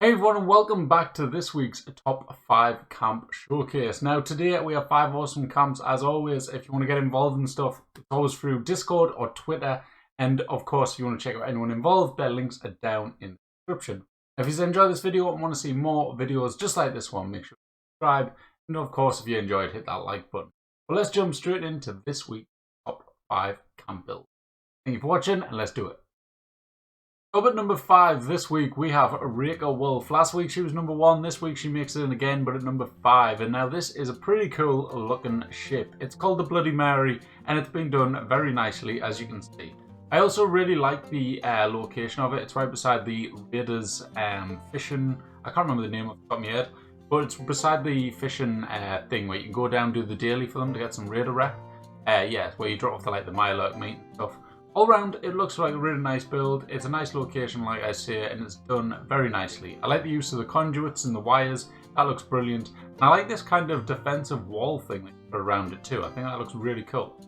Hey everyone, and welcome back to this week's Top 5 Camp Showcase. Now today we have 5 awesome camps. As always, if you want to get involved in stuff, it's always through Discord or Twitter. And of course, if you want to check out anyone involved, their links are down in the description. If you enjoyed this video and want to see more videos just like this one, make sure to subscribe. And of course, if you enjoyed, hit that like button. But let's jump straight into this week's Top 5 Camp Build. Thank you for watching, and let's do it. Up at number 5 this week, we have Rika Wolf. Last week she was number 1, this week she makes it in again, but at number 5. And now this is a pretty cool looking ship. It's called the Bloody Mary, and it's been done very nicely, as you can see. I also really like the location of it. It's right beside the Raiders fishing, I can't remember the name off the top of my head, but it's beside the fishing thing where you can go down and do the daily for them to get some Raider rep. Yeah, where you drop off the Mylark meat and stuff. All round, it looks like a really nice build. It's a nice location, like I say, and it's done very nicely. I like the use of the conduits and the wires. That looks brilliant. And I like this kind of defensive wall thing that you put around it too. I think that looks really cool.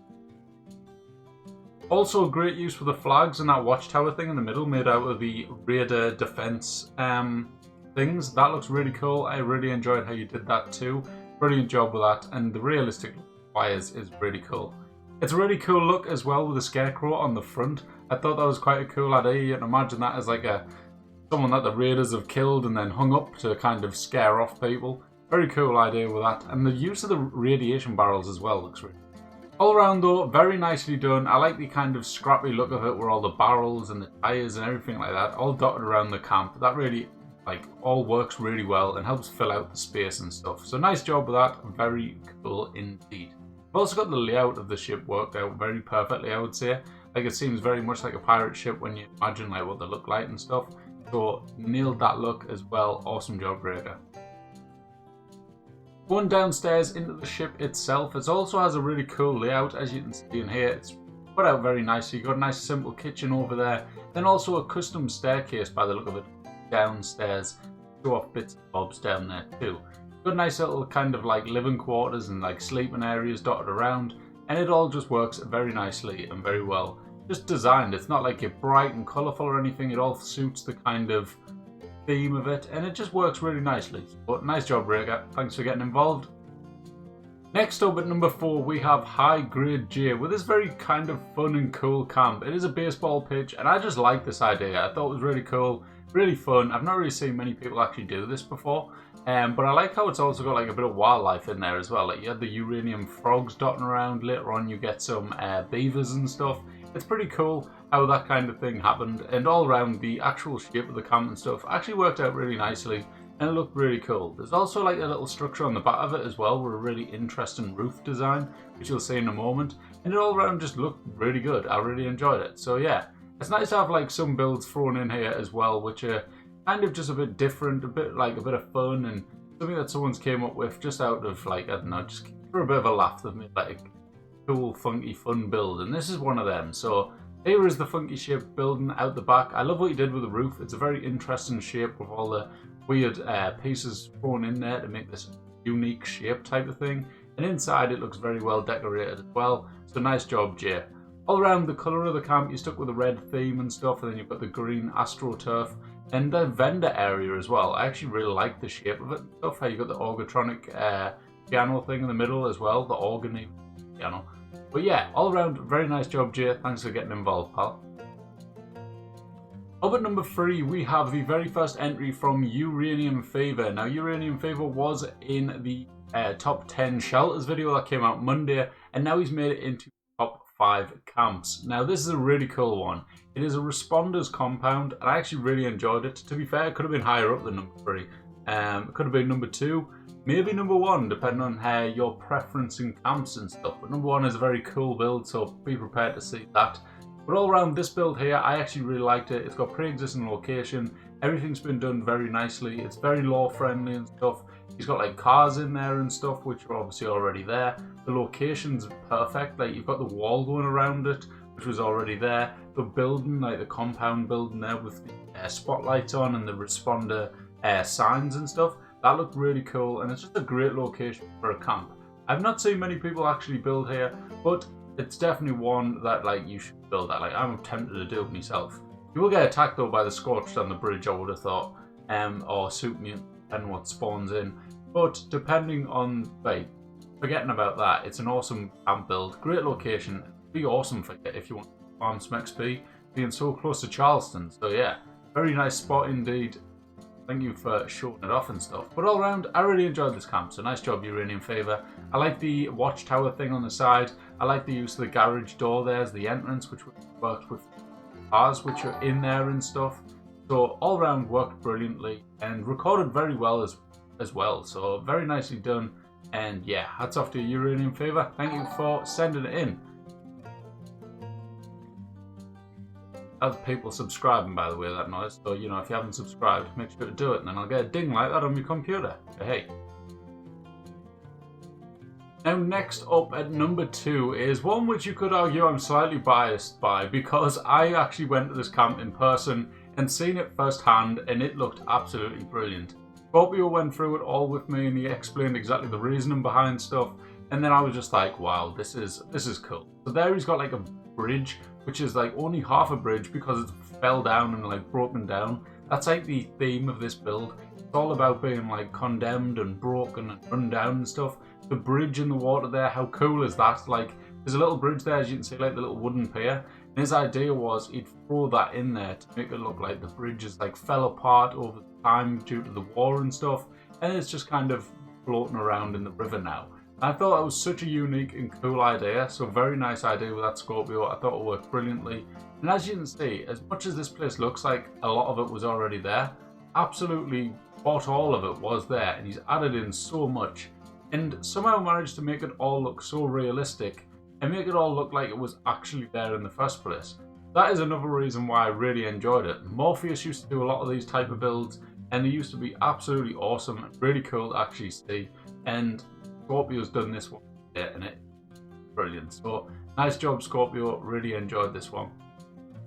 Also, great use for the flags and that watchtower thing in the middle made out of the Raider defense things. That looks really cool. I really enjoyed how you did that too. Brilliant job with that. And the realistic wires is really cool. It's a really cool look as well with the scarecrow on the front. I thought that was quite a cool idea. You can imagine that as like someone that the Raiders have killed and then hung up to kind of scare off people. Very cool idea with that. And the use of the radiation barrels as well looks really cool. All around though, very nicely done. I like the kind of scrappy look of it where all the barrels and the tires and everything like that all dotted around the camp. That really all works really well and helps fill out the space and stuff. So nice job with that. Very cool indeed. I've also got the layout of the ship worked out very perfectly, I would say. Like, it seems very much like a pirate ship when you imagine like what they look like and stuff. So nailed that look as well. Awesome job, Rika. Going downstairs into the ship itself, it also has a really cool layout, as you can see in here. It's put out very nicely. You've got a nice simple kitchen over there. Then also a custom staircase by the look of it downstairs. Show off bits and bobs down there too. Got nice little kind of like living quarters and like sleeping areas dotted around, and it all just works very nicely and very well. Just designed. It's not like you're bright and colourful or anything. It all suits the kind of theme of it, and it just works really nicely. But nice job, Rika. Thanks for getting involved. Next up at number 4, we have High Grade J with this very kind of fun and cool camp. It is a baseball pitch, and I just like this idea. I thought it was really cool, really fun. I've not really seen many people actually do this before. But I like how it's also got like a bit of wildlife in there as well. Like you had the uranium frogs dotting around. Later on you get some beavers and stuff. It's pretty cool how that kind of thing happened. And all around the actual shape of the camp and stuff actually worked out really nicely. And it looked really cool. There's also like a little structure on the back of it as well with a really interesting roof design, which you'll see in a moment. And it all around just looked really good. I really enjoyed it. So yeah, it's nice to have like some builds thrown in here as well, which are kind of just a bit different, a bit of fun, and something that someone's came up with just out of like, I don't know, just for a bit of a laugh. They've made like a cool, funky, fun build, and this is one of them. So here is the funky shape building out the back. I love what you did with the roof. It's a very interesting shape with all the weird pieces thrown in there to make this unique shape type of thing. And inside it looks very well decorated as well. So nice job, Jay. All around the colour of the camp, you stuck with the red theme and stuff, and then you've got the green AstroTurf. And the vendor area as well. I actually really like the shape of it and stuff. How you got the Orgatronic piano thing in the middle as well. The organ piano. But yeah, all around, very nice job, Jay. Thanks for getting involved, pal. Up at number 3, we have the very first entry from Uranium Fever. Now, Uranium Fever was in the top 10 shelters video that came out Monday. And now he's made it into top 5 camps. Now, this is a really cool one. It is a responders compound, and I actually really enjoyed it. To be fair, it could have been higher up than number 3. It could have been number 2, maybe number 1, depending on your preference in camps and stuff. But number 1 is a very cool build, so be prepared to see that. But all around this build here, I actually really liked it. It's got pre-existing location. Everything's been done very nicely. It's very law friendly and stuff. He's got like cars in there and stuff, which are obviously already there. The location's perfect. Like you've got the wall going around it, which was already there. The building, like the compound building there with the spotlights on and the responder signs and stuff, that looked really cool, and it's just a great location for a camp. I've not seen many people actually build here, but it's definitely one that like you should build at. Like I'm tempted to do it myself. You will get attacked though by the Scorched on the bridge, I would have thought. or super mutant, depending what spawns in. But depending on, like, forgetting about that, it's an awesome camp build, great location. It'd be awesome for you if you want to farm some XP, being so close to Charleston. So yeah, very nice spot indeed. Thank you for showing it off and stuff. But all around, I really enjoyed this camp, so nice job, Uranium Favor. I like the watchtower thing on the side. I like the use of the garage door there as the entrance, which worked with cars which are in there and stuff. So all around worked brilliantly and recorded very well as well. So very nicely done. And yeah, hats off to Uranium Favor. Thank you for sending it in. Other people subscribing, by the way, that noise. So, you know, if you haven't subscribed, make sure to do it, and then I'll get a ding like that on your computer. But hey. Now, next up at number 2 is one which you could argue I'm slightly biased by, because I actually went to this camp in person and seen it firsthand, and it looked absolutely brilliant. Scorpio went through it all with me, and he explained exactly the reasoning behind stuff, and then I was just like, wow, this is cool. So there he's got like a bridge, which is like only half a bridge because it fell down and like broken down. That's like the theme of this build. It's all about being like condemned and broken and run down and stuff. The bridge in the water there, how cool is that? Like, there's a little bridge there, as you can see, like the little wooden pier. And his idea was he'd throw that in there to make it look like the bridge is like fell apart over time due to the war and stuff. And it's just kind of floating around in the river now. I thought that was such a unique and cool idea, so very nice idea with that Scorpio. I thought it worked brilliantly. And as you can see, as much as this place looks like a lot of it was already there, absolutely what all of it was there, and he's added in so much. And somehow managed to make it all look so realistic and make it all look like it was actually there in the first place. That is another reason why I really enjoyed it. Morpheus used to do a lot of these type of builds, and they used to be absolutely awesome and really cool to actually see. And Scorpio's done this one and it's brilliant. So nice job, Scorpio. Really enjoyed this one.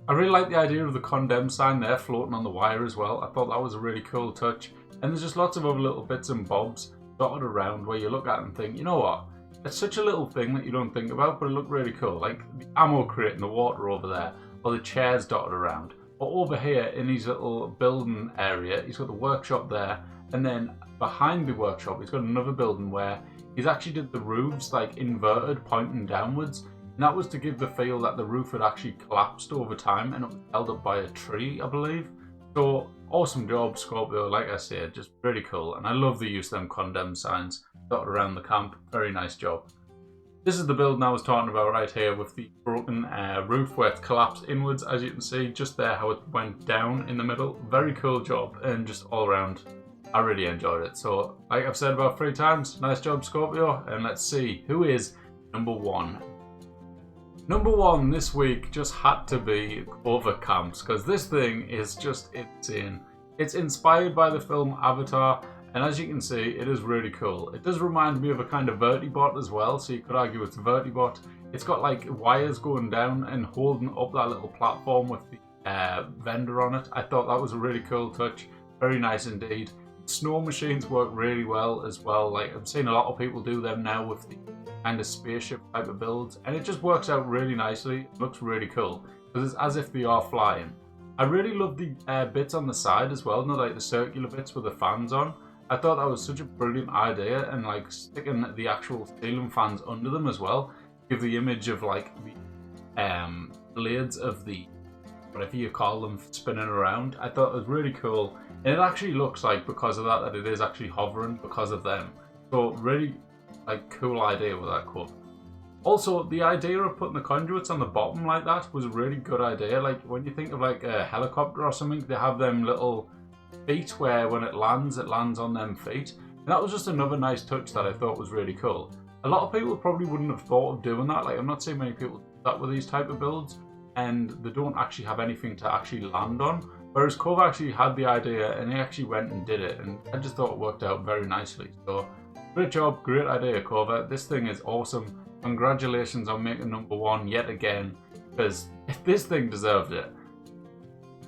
I really like the idea of the condemn sign there floating on the wire as well. I thought that was a really cool touch. And there's just lots of other little bits and bobs dotted around where you look at it and think, you know what? It's such a little thing that you don't think about, but it looked really cool. Like the ammo crate in the water over there, or the chairs dotted around. Or over here in his little building area, he's got the workshop there. And then behind the workshop, he's got another building where he's actually did the roofs like inverted, pointing downwards. And that was to give the feel that the roof had actually collapsed over time and it was held up by a tree, I believe. So awesome job, Scorpio. Like I said, just really cool. And I love the use of them condemn signs dotted around the camp. Very nice job. This is the build I was talking about right here with the broken roof where it's collapsed inwards, as you can see, just there how it went down in the middle. Very cool job, and just all around, I really enjoyed it. So, like I've said about 3 times, nice job, Scorpio, and let's see who is number 1. Number 1 this week just had to be Clover Camps, because this thing is just insane. It's inspired by the film Avatar, and as you can see, it is really cool. It does remind me of a kind of Vertibot as well, so you could argue it's Vertibot. It's got like wires going down and holding up that little platform with the vendor on it. I thought that was a really cool touch. Very nice indeed. Snow machines work really well as well. Like, I'm seeing a lot of people do them now with the kind of spaceship type of builds, and it just works out really nicely. It looks really cool because it's as if they are flying. I really love the bits on the side as well, not like the circular bits with the fans on. I thought that was such a brilliant idea, and like sticking the actual ceiling fans under them as well, give the image of like the blades of the whatever you call them spinning around. I thought it was really cool, and it actually looks like because of that it is actually hovering because of them. So really like cool idea with that quote. Also, the idea of putting the conduits on the bottom like that was a really good idea. Like when you think of like a helicopter or something, they have them little feet where when it lands on them feet. And that was just another nice touch that I thought was really cool. A lot of people probably wouldn't have thought of doing that. Like, I'm not saying many people do that with these type of builds, and they don't actually have anything to actually land on. Whereas Cove actually had the idea and he actually went and did it, and I just thought it worked out very nicely. So great job, great idea, Cove. This thing is awesome. Congratulations on making number 1 yet again, because this thing deserved it.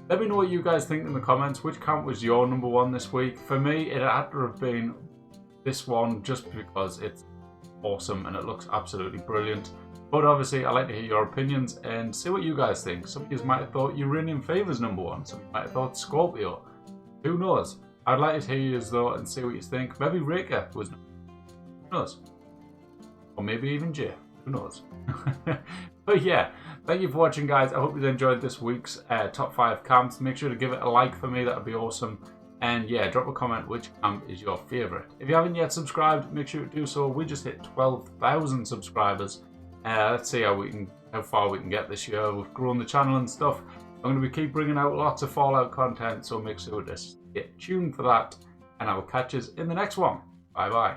Let me know what you guys think in the comments. Which camp was your number 1 this week? For me, it had to have been this one just because it's awesome and it looks absolutely brilliant. But obviously, I like to hear your opinions and see what you guys think. Some of you might have thought Uranium Favor's number 1. Some of you might have thought Scorpio. Who knows? I'd like to hear you though and see what you think. Maybe Rika was. Who knows? Or maybe even Jay. Who knows? But yeah, thank you for watching, guys. I hope you enjoyed this week's top 5 camps. Make sure to give it a like for me. That would be awesome. And yeah, drop a comment which camp is your favourite. If you haven't yet subscribed, make sure to do so. We just hit 12,000 subscribers. Let's see how far we can get this year. We've grown the channel and stuff. I'm going to keep bringing out lots of Fallout content, so make sure to get tuned for that. And I will catch you in the next one. Bye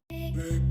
bye.